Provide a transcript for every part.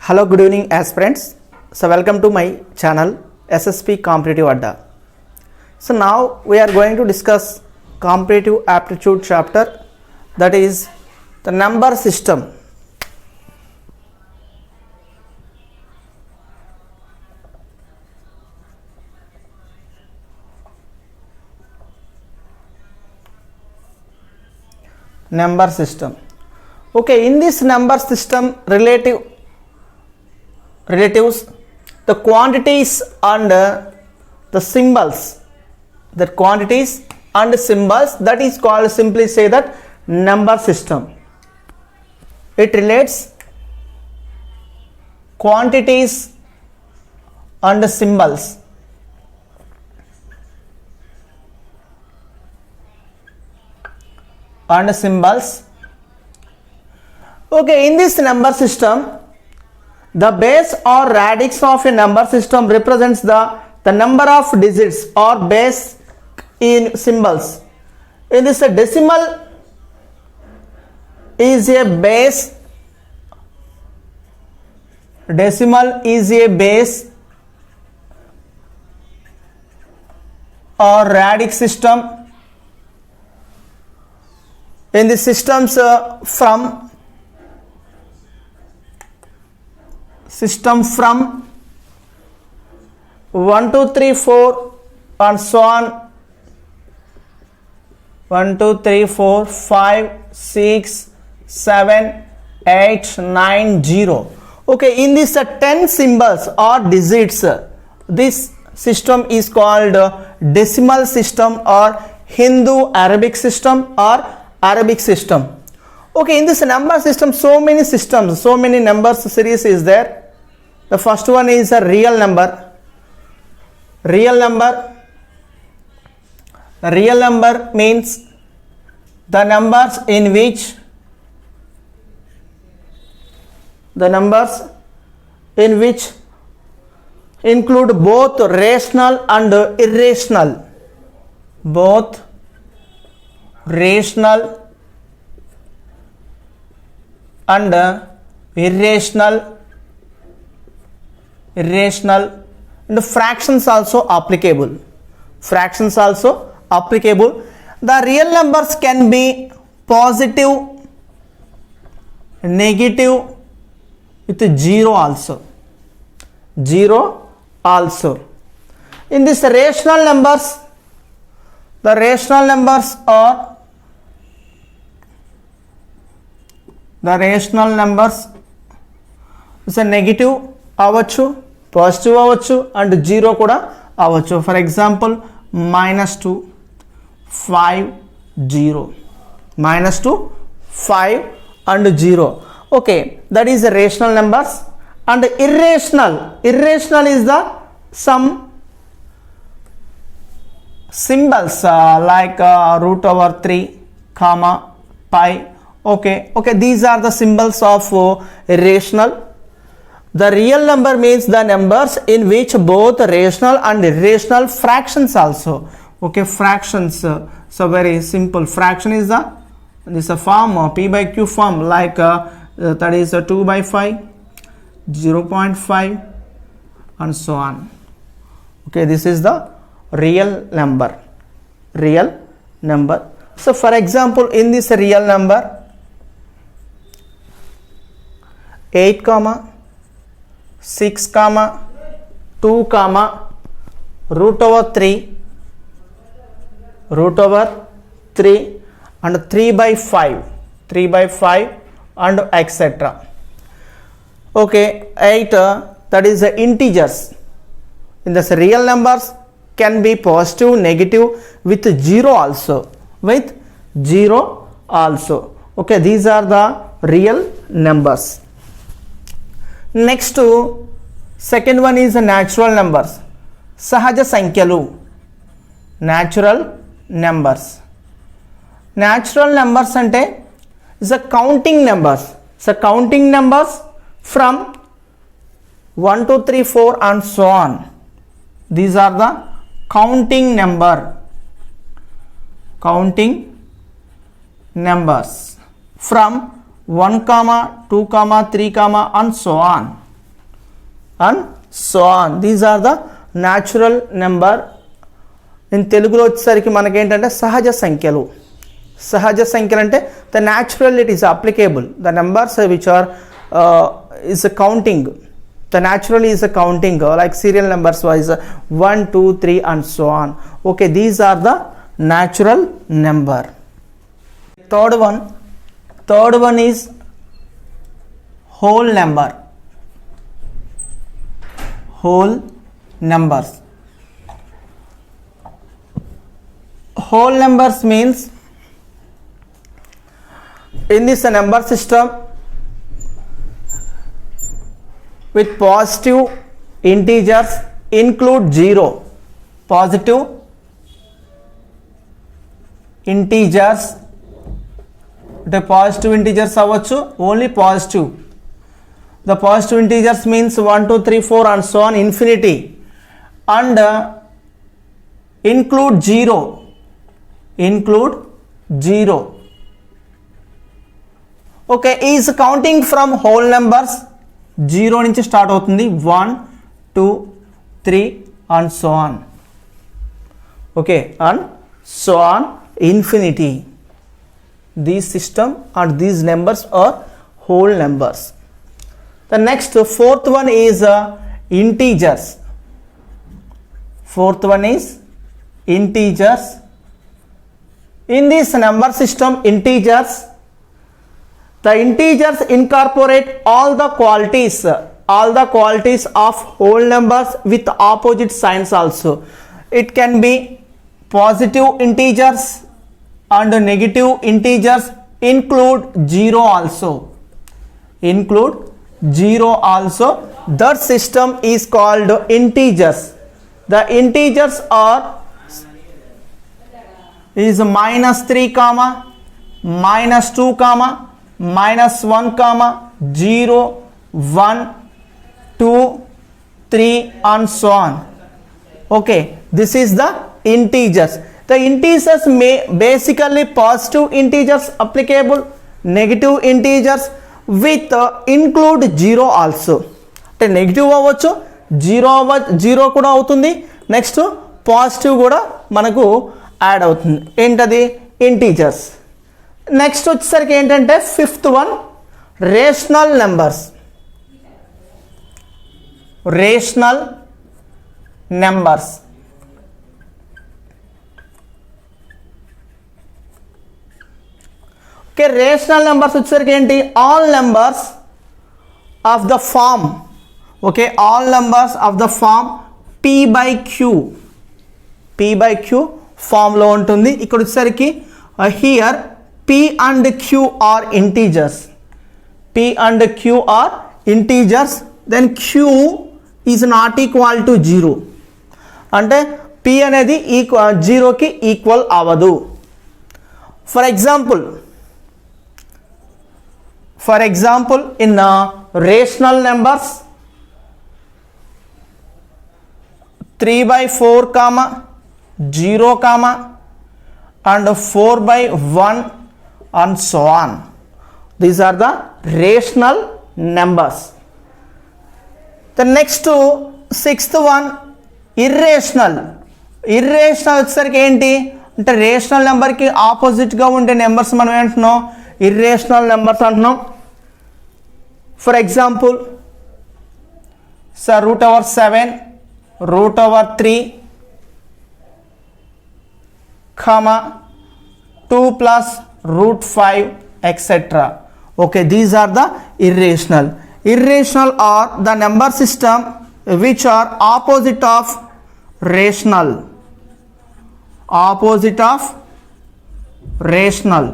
Hello, good evening aspirants. So welcome to my channel SSP Competitive Adda. So now we are going to discuss competitive aptitude chapter, that is the number system. Number system. Okay, in this number system, relatives, the quantities and the symbols, that quantities and symbols, that is called, simply say that, number system. It relates quantities and symbols. And symbols. Okay, in this number system, the base or radix of a number system represents the number of digits or base in symbols. In this, a decimal is a base. Decimal is a base or radix system. In the systems from 1 2 3 4 and so on, 1 2 3 4 5 6 7 8 9 0. Okay, in this 10 symbols or digits, this system is called decimal system or Hindu Arabic system or Arabic system. Okay, in this number system, so many systems, so many numbers series is there. The first one is a real number. Real number. Real number means the numbers in which include both rational and irrational. Both rational and irrational, and fractions also applicable. Fractions also applicable. The real numbers can be positive, negative, with zero also. Zero also. In this rational numbers, the rational numbers are is a negative avachchu, positive avachchu, and zero kuda avachchu. For example, -2 5 0, -2 5 and 0. Okay, that is the rational numbers. And irrational is the some symbols like √3, comma, pi. Okay, these are the symbols of irrational. The real number means the numbers in which both rational and irrational fractions also. Okay, fractions. So very simple. Fraction is this a form, p by q form, like that is 2 by 5, 0.5, and so on. Okay, this is the real number. Real number. So for example, in this real number, 8, 6, 2, √3, and 3 by 5, and etc. Okay, 8, that is the integers. In this real numbers can be positive, negative, with zero also. Okay, these are the real numbers. Next, second one is natural numbers. Sahaja Sankyalu. Natural numbers. Natural numbers ante is a counting numbers. So counting numbers from 1 2 3 4 and so on. These are the counting numbers from 1, 2, 3, and so on. and so on. These are the natural number. In తెలుగులో వచ్చేసరికి మనకి ఏంటంటే సహజ సంఖ్యలు. సహజ సంఖ్యలు అంటే the natural it is applicable. The numbers which are is a counting. The naturally is a counting like serial numbers wise 1, 2, 3 and so on. Okay, these are the natural number. Third one is whole number. Whole numbers. Whole numbers means in this number system with positive integers include 0. Positive integers, the positive integers avachchu, only positive. The positive integers means 1, 2, 3, 4 and so on infinity, and include 0. Include 0. Okay, is counting from whole numbers 0 నుంచి start అవుతుంది 1, 2, 3 and so on. Okay, and so on infinity. These system and these numbers are whole numbers. The next fourth one is integers. Fourth one is integers. In this number system integers, the integers incorporate all the qualities of whole numbers with opposite signs also. It can be positive integers and negative integers, include 0 also. Include 0 also. That system is called integers. The integers are is -3 comma -2 comma -1 comma 0 1 2 3 and so on. Okay, this is the integers. The integers may basically positive integers applicable, negative integers with include 0 also. అంటే negative అవ్వచ్చు, zero కూడా అవుతుంది, next positive కూడా మనకు add అవుతుంది. ఏంటది? Integers. Next వచ్చేసరికి ఏంటంటే fifth one rational numbers. Rational numbers. Okay, rational numbers వచ్చేసరికి ఏంటి? All numbers of the form. Okay, all numbers of the form p/q ఫామ్లో ఉంటుంది. ఇక్కడ వచ్చేసరికి here p and q are integers. p and q are integers. Then q is not equal to 0. అంటే p అనేది జీరోకి equal అవ్వదు. For example in rational numbers 3/4 comma 0 comma and 4/1 and so on. These are the rational numbers. The next sixth one irrational. Irrational వచ్చేసరికి ఏంటి అంటే rational నెంబర్కి ఆపోజిట్గా ఉండే నెంబర్స్ మనం ఏంటున్నాం? ఇర్రేషనల్ నెంబర్స్ అంటున్నాం. For example √7 √3 comma 2 plus √5 etc. Okay, these are the irrational. Irrational are the number system which are opposite of rational. Opposite of rational.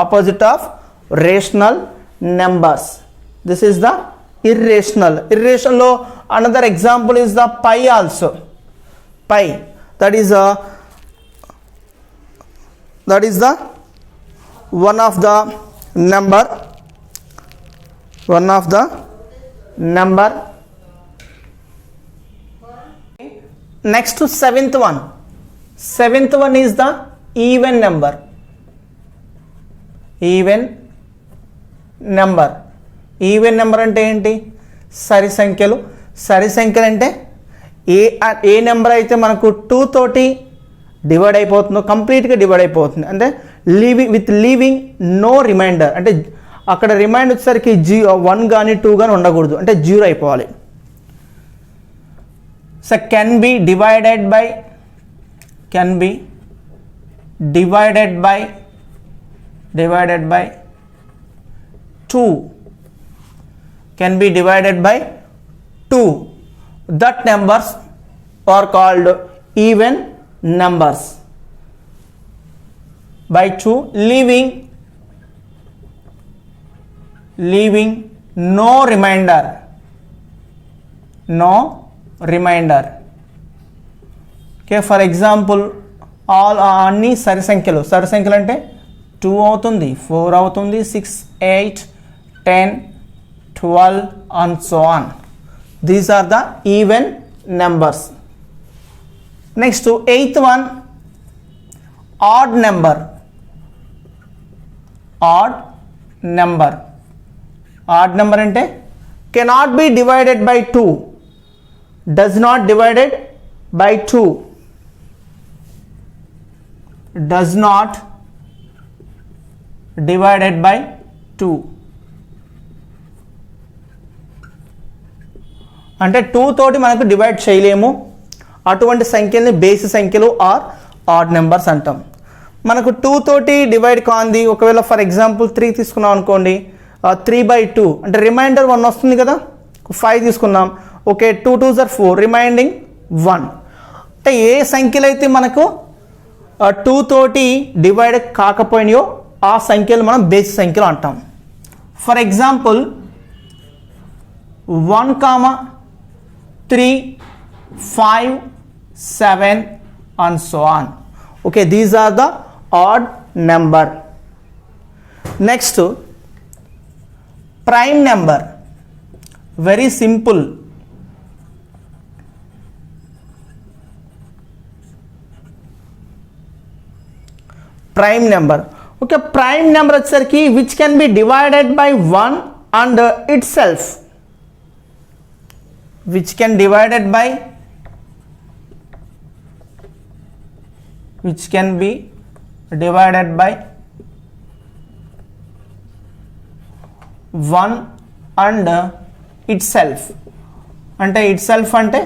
Opposite of rational numbers. This is the irrational. Irrational another example is the pi also. Pi, that is the one of the number next to seventh one is the even number. Even number అంటే ఏంటి? సరి సంఖ్యలు. సరి సంఖ్యలు అంటే ఏ number అయితే మనకు 2 తోటి డివైడ్ అయిపోతుందో కంప్లీట్గా డివైడ్ అయిపోతుంది, అంటే లీవింగ్ నో రిమైండర్, అంటే అక్కడ రిమైండ్ వచ్చేసరికి 1 కానీ 2 కానీ ఉండకూడదు, అంటే 0 అయిపోవాలి. So can be divided by 2, can be divided by 2. That numbers are called even numbers. By 2, leaving no remainder. Okay, for example, అన్ని సరి సంఖ్యలు అంటే 2 అవుతుంది, 4 అవుతుంది, 6, 8, 10, 12 and so on. These are the even numbers. Next, 8th one, odd number. Odd number అంటే cannot be divided by 2, does not divided by 2, does not divided by 2. అంటే 2 తోటి మనకు డివైడ్ చేయలేము, అటువంటి సంఖ్యల్ని బేసి సంఖ్యలు ఆర్ ఆడ్ నెంబర్స్ అంటాం. మనకు 2 తోటి డివైడ్ కాంది, ఒకవేళ ఫర్ ఎగ్జాంపుల్ 3 తీసుకున్నాం అనుకోండి, 3/2 అంటే రిమైండర్ 1 వస్తుంది కదా. 5 తీసుకున్నాం, ఓకే, 2 2s are 4, రిమైండింగ్ 1. అంటే ఏ సంఖ్యలు అయితే మనకు 2 తోటి డివైడ్ కాకపోయినాయో ఆ సంఖ్యలు మనం బేసి సంఖ్యలు అంటాం. For example 1, 3, 5, 7 and so on. Okay, these are the odd number. Next, prime number. Very simple. Prime number. Okay, prime number వచ్చేసరికి which can be divided by 1 and itself. Which can divided by 1 and itself. అంటే itself అంటే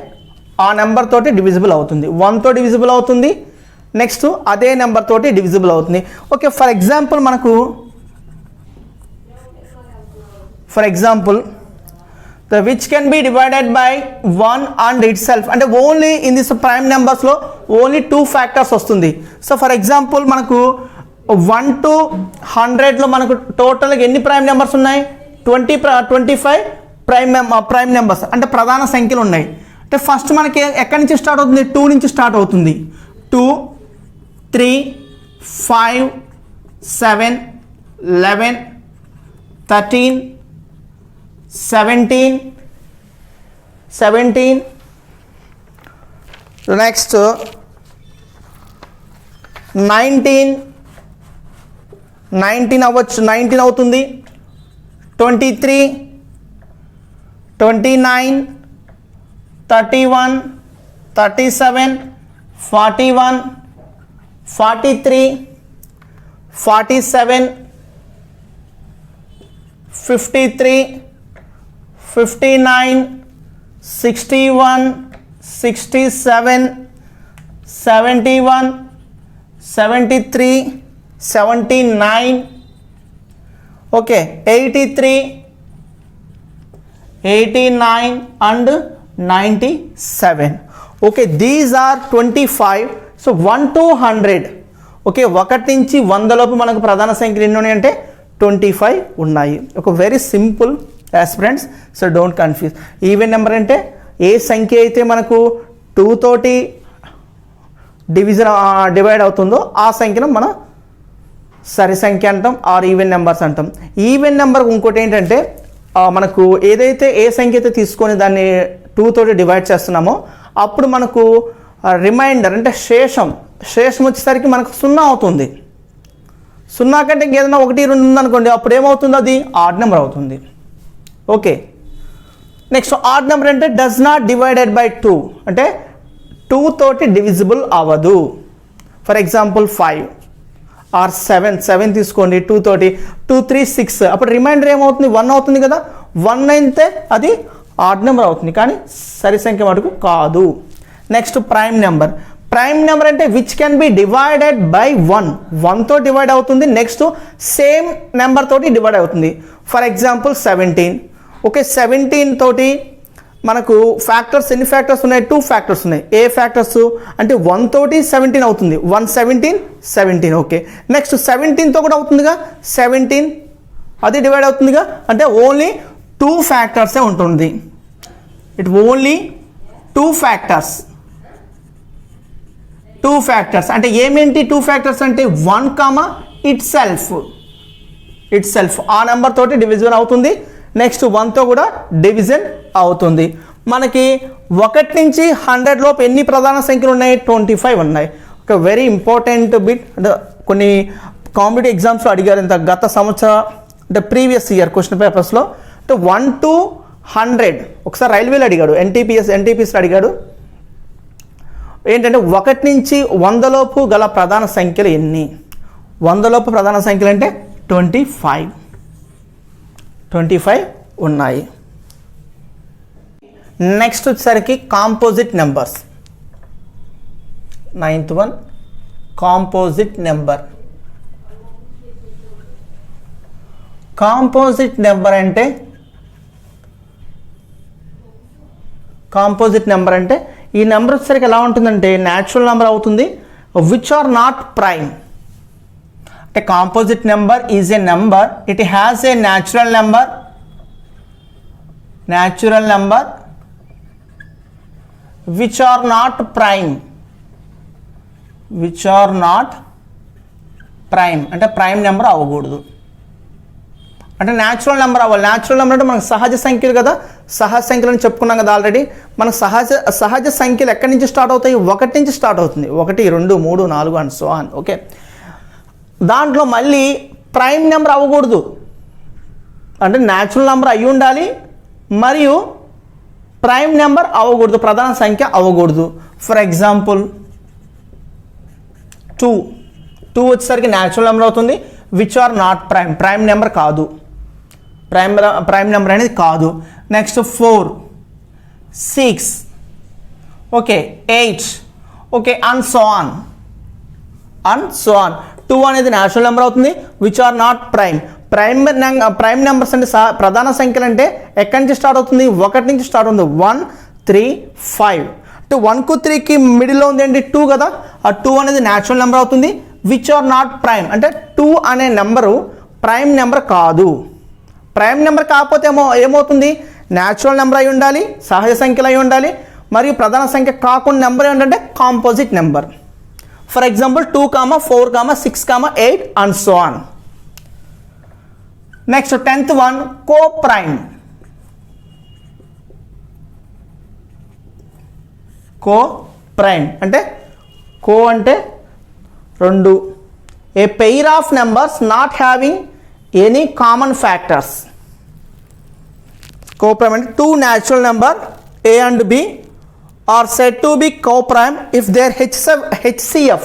ఆ number తోటి divisible అవుతుంది, 1 తో divisible అవుతుంది, next అదే number తోటి డివిజిబుల్ అవుతుంది. Okay, for example which can be divided by 1 and itself, అంటే ఓన్లీ ఇన్ దిస్ ప్రైమ్ నెంబర్స్లో ఓన్లీ 2 ఫ్యాక్టర్స్ వస్తుంది. సో ఫర్ ఎగ్జాంపుల్ మనకు 1 to 100లో మనకు టోటల్గా ఎన్ని ప్రైమ్ నెంబర్స్ ఉన్నాయి? 25 ప్రైమ్ నెంబర్స్, అంటే ప్రధాన సంఖ్యలు ఉన్నాయి. అంటే ఫస్ట్ మనకి ఎక్కడి నుంచి స్టార్ట్ అవుతుంది? 2 నుంచి స్టార్ట్ అవుతుంది. 2, 3, 5, 7, 11, 13, 17. Next 19 అవ్వచ్చు, 19 అవుతుంది. 23, 29, 31, 37, 41, 43, 47, 53, 59, 61, 67, 71, 73, 79, okay, 83, 89 and 97. Okay, these are 25. So 1 to 100. Okay, 1 నుంచి 100 లోపు మనకు ప్రధాన సంఖ్యలు ఎన్ని ఉన్నాయి అంటే 25 ఉన్నాయి. ఒక very simple aspirants, so don't confuse. Even number అంటే ఏ సంఖ్య అయితే మనకు 2 తోటి డివైడ్ అవుతుందో ఆ సంఖ్యను మనం సరి సంఖ్య అంటాం ఆర్ ఈవెన్ నెంబర్స్ అంటాం. ఈవెన్ నెంబర్ ఇంకోటి ఏంటంటే మనకు ఏదైతే ఏ సంఖ్య అయితే తీసుకొని దాన్ని 2 తోటి డివైడ్ చేస్తున్నామో అప్పుడు మనకు రిమైండర్ అంటే శేషం వచ్చేసరికి మనకు 0 అవుతుంది. 0 కంటే ఏదైనా 1, 2 ఉందనుకోండి, అప్పుడు ఏమవుతుంది? అది ఆడ్ నెంబర్ అవుతుంది. ఓకే. నెక్స్ట్ ఆడ్ నెంబర్ అంటే డస్ నాట్ డివైడెడ్ బై 2 అంటే 2 తోటి డివిజిబుల్ అవ్వదు. ఫర్ ఎగ్జాంపుల్ 5 ఆర్ 7 తీసుకోండి, 2 తోటి 2 3 6 అప్పుడు రిమైండర్ ఏమవుతుంది 1 అవుతుంది కదా. 1 అయితే అది ఆడ్ నెంబర్ అవుతుంది కానీ సరి సంఖ్య మటుకు కాదు. Next prime number. Prime number అంటే which can be divided by 1తో డివైడ్ అవుతుంది, నెక్స్ట్ సేమ్ నెంబర్ తోటి డివైడ్ అవుతుంది. For example 17. ఓకే, 17 తోటి మనకు ఫ్యాక్టర్స్ ఎన్ని ఫ్యాక్టర్స్ ఉన్నాయి? 2 ఫ్యాక్టర్స్ ఉన్నాయి. ఏ ఫ్యాక్టర్స్ అంటే 1 తోటి 17 అవుతుంది, 1 17 17. ఓకే, నెక్స్ట్ 17తో కూడా అవుతుందిగా, 17 అది డివైడ్ అవుతుందిగా, అంటే ఓన్లీ 2 ఫ్యాక్టర్సే ఉంటుంది. It only 2 factors. 2 ఫ్యాక్టర్స్ అంటే ఏమేంటి 2 ఫ్యాక్టర్స్ అంటే 1 కామా ఇట్ సెల్ఫ్ ఆ నెంబర్ తోటి డివిజన్ అవుతుంది, నెక్స్ట్ 1తో కూడా డివిజన్ అవుతుంది. మనకి 1 నుంచి 100 లోపు ఎన్ని ప్రధాన సంఖ్యలు ఉన్నాయి? 25 ఉన్నాయి. ఒక వెరీ ఇంపార్టెంట్ బిట్ అంటే కొన్ని కాంపిటేటివ్ ఎగ్జామ్స్లో అడిగారు ఇంత గత సంవత్సరం అంటే ప్రీవియస్ ఇయర్ క్వశ్చన్ పేపర్స్లో. అంటే 1 to 100 ఒకసారి రైల్వేలో అడిగాడు, ఎన్టీపీఎస్లో అడిగాడు. ఏంటంటే 1 నుంచి 100 లోపు గల ప్రధాన సంఖ్యలు ఎన్ని? 100 లోపు ప్రధాన సంఖ్యలు అంటే 25 ఉన్నాయి. నెక్స్ట్ వచ్చేసరికి composite numbers. 9th one composite number. Composite number అంటే ఈ నెంబర్ వచ్చేసరికి ఎలా ఉంటుందంటే న్యాచురల్ నెంబర్ అవుతుంది, విచ్ ఆర్ నాట్ ప్రైమ్. అంటే composite number is a number, it has a natural number which are not prime అంటే ప్రైమ్ నెంబర్ అవ్వకూడదు. అంటే న్యాచురల్ నెంబర్ అవ్వాలి. న్యాచురల్ నెంబర్ అంటే మనకు సహజ సంఖ్యలు కదా, సహజ సంఖ్యలు అని చెప్పుకున్నాం కదా ఆల్రెడీ. మన సహజ సంఖ్యలు ఎక్కడి నుంచి స్టార్ట్ అవుతాయి? 1 నుంచి స్టార్ట్ అవుతుంది, 1 2 3 4 అండ్ సో ఆన్. ఓకే, దాంట్లో మళ్ళీ ప్రైమ్ నెంబర్ అవ్వకూడదు, అంటే న్యాచురల్ నెంబర్ అయి ఉండాలి మరియు ప్రైమ్ నెంబర్ అవ్వకూడదు, ప్రధాన సంఖ్య అవ్వకూడదు. ఫర్ ఎగ్జాంపుల్ 2 వచ్చేసరికి న్యాచురల్ నెంబర్ అవుతుంది, which are not prime number కాదు, ప్రైమ్ నెంబర్ అనేది కాదు. Next 4 6 okay 8 okay and so on. 2 అనేది న్యాచురల్ నెంబర్ అవుతుంది, which are not prime numbers అంటే ప్రధాన సంఖ్యలు అంటే ఎక్కడి నుంచి స్టార్ట్ అవుతుంది? 1 నుంచి స్టార్ట్ అవుతుంది. 1 3 5 అంటే 1కు 3కి మిడిల్లో ఉంది ఏంటి? 2 కదా. ఆ 2 అనేది న్యాచురల్ నెంబర్ అవుతుంది, విచ్ ఆర్ నాట్ ప్రైమ్ అంటే 2 అనే నెంబరు ప్రైమ్ నెంబర్ కాదు. ప్రైమ్ నెంబర్ కాకపోతే ఏమవుతుంది? న్యాచురల్ నెంబర్ అయి ఉండాలి, సహజ సంఖ్యలు అయి ఉండాలి, మరియు ప్రధాన సంఖ్య కాకుండా నెంబర్ ఏంటంటే composite number. For example 2, 4, 6, 8 and so on. Next 10th one coprime. అంటే కో అంటే 2, a pair of numbers not having any common factors. Coprime అంటే 2 natural number A and B are said to be coprime if their HCF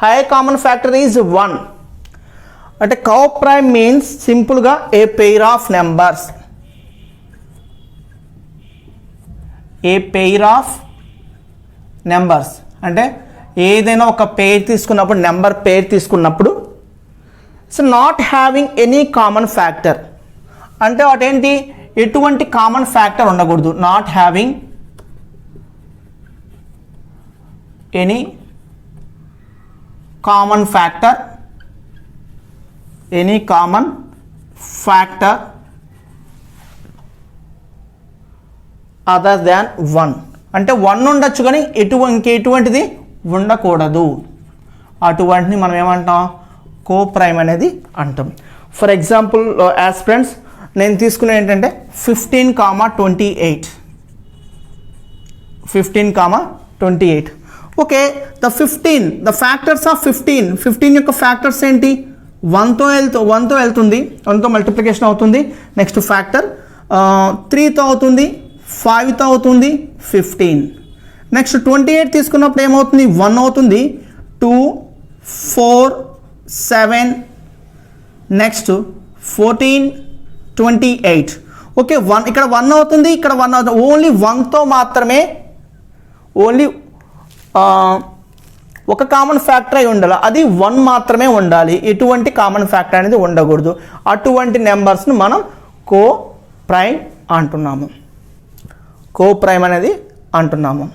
high common factor is 1. అంటే coprime means సింపుల్గా a pair of numbers. అంటే ఏదైనా ఒక పేరు తీసుకున్నప్పుడు, number పేరు తీసుకున్నప్పుడు so not having any common factor అంటే వాటేంటి? ఎటువంటి కామన్ ఫ్యాక్టర్ ఉండకూడదు. Not having any common factor other than 1 అంటే 1 ఉండొచ్చు కానీ ఇంకెటువంటిది ఉండకూడదు. అటువంటిని మనం ఏమంటాం? కోప్రైమ్ అనేది అంటాం. ఫర్ ఎగ్జాంపుల్ యాస్పిరెంట్స్ నేను తీసుకునే ఏంటంటే 15, 28. ఓకే, ద ఫ్యాక్టర్స్ ఆఫ్ 15 యొక్క ఫ్యాక్టర్స్ ఏంటి? 1తో వెళ్తుంది, 1తో మల్టిప్లికేషన్ అవుతుంది. నెక్స్ట్ ఫ్యాక్టర్ 3తో అవుతుంది, 5తో అవుతుంది, 15. నెక్స్ట్ 28 తీసుకున్నప్పుడు ఏమవుతుంది, 1 అవుతుంది, 2, 4, 7, నెక్స్ట్ 14, 28. ఓకే, 1 ఇక్కడ 1 అవుతుంది, ఇక్కడ 1 అవుతుంది. ఓన్లీ 1తో మాత్రమే, ఓన్లీ ఒక కామన్ ఫ్యాక్టర్ అయి ఉండాలి, అది 1 మాత్రమే ఉండాలి. ఎటువంటి కామన్ ఫ్యాక్టర్ అనేది ఉండకూడదు. అటువంటి నెంబర్స్ను మనం కో ప్రైమ్ అంటున్నాము, కో ప్రైమ్ అనేది అంటున్నాము.